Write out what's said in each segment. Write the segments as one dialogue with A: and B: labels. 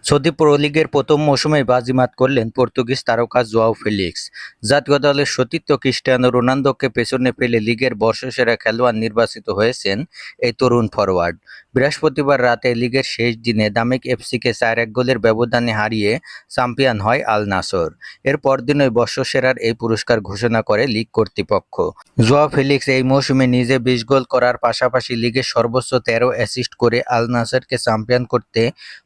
A: Saudi pro লিগের প্রথম মৌসুমেই বাজিমাত করলেন পর্তুগিজ তারকা জোয়াও ফেলিক্স। জাতীয় দলের সতীর্থ ক্রিস্টিয়ানো রোনালদোকে পেছনে ফেলে লিগের বর্ষসেরা খেলোয়াড় নির্বাচিত হয়েছেন এই তরুণ ফরোয়ার্ড। বৃহস্পতিবার রাতে লিগের শেষ দিনে দামেক এফসিকে 4-1 গোলের ব্যবধানে হারিয়ে চ্যাম্পিয়ন হয় আল নাসর। এর পরদিনই বর্ষসেরার এই পুরস্কার ঘোষণা করে লিগ কর্তৃপক্ষ। জোয়াও ফেলিক্স এই মৌসুমে নিজে 20 গোল করার পাশাপাশি লিগের সর্বোচ্চ 13 অ্যাসিস্ট করে আল নাসরকে চ্যাম্পিয়ন করতে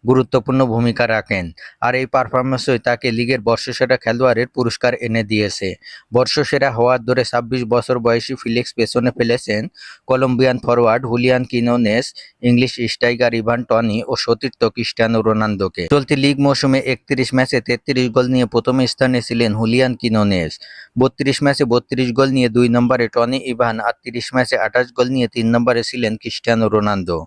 A: গুরুত্বপূর্ণ ভূমিকা রাখেন। আর এই পারফরম্যান্সই তাকে লিগের বর্ষসেরা খেলোয়াড়ের পুরস্কার এনে দিয়েছে। বর্ষসেরা হওয়ার দৌড়ে 26 বছর বয়সী ফেলিক্স পেছনে ফেলেছেন Colombian forward Julian Quinones, English striker Ivan Toney ও সতীর্থ ক্রিস্টিয়ানো রোনালদোকে। চলতি লিগ মৌসুমে 31 ম্যাচে 33 গোল নিয়ে প্রথম স্থানে ছিলেন হুলিয়ান কিনোনেস, 32 ম্যাচে 32 গোল নিয়ে 2 নম্বরে টনি ইভান আর 30 ম্যাচে 28 গোল নিয়ে 3 নম্বরে ছিলেন ক্রিস্টিয়ানো রোনালদো।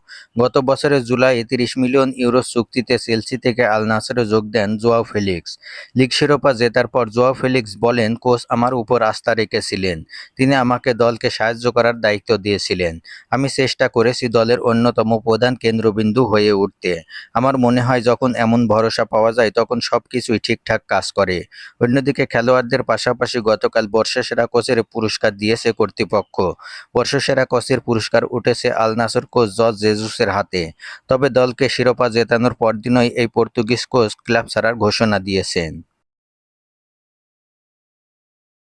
A: গত বছরের জুলাইয়ে 30 মিলিয়ন ইউরো চুক্তিতে চেলসি থেকে আল নাসরে যোগ দেন জোয়াও ফেলিক্স। লিগ শিরোপা জেতার পর জোয়াও ফেলিক্স বলেন, কোচ আমার উপর আস্থা রেখেছিলেন। তিনি আমাকে দলকে সাহায্য করার দায়িত্ব দিয়েছিলেন। আমি চেষ্টা করেছি দলের অন্যতম প্রধান কেন্দ্রবিন্দু হয়ে উঠতে। আমার মনে হয় যখন এমন ভরসা পাওয়া যায় তখন সবকিছুই ঠিকঠাক কাজ করে। অন্যদিকে খেলোয়াড়দের পাশাপাশি গতকাল বর্ষসেরা কোচের পুরস্কার দিয়েছে কর্তৃপক্ষ। বর্ষসেরা কোচের পুরস্কার উঠেছে আল নাসর কোচ জর্জ জেসুসের হাতে। তবে দলকে শিরোপা জেতানোর পরদিনই এই পর্তুগিজ কোচ ক্লাব ছাড়ার ঘোষণা দিয়েছেন।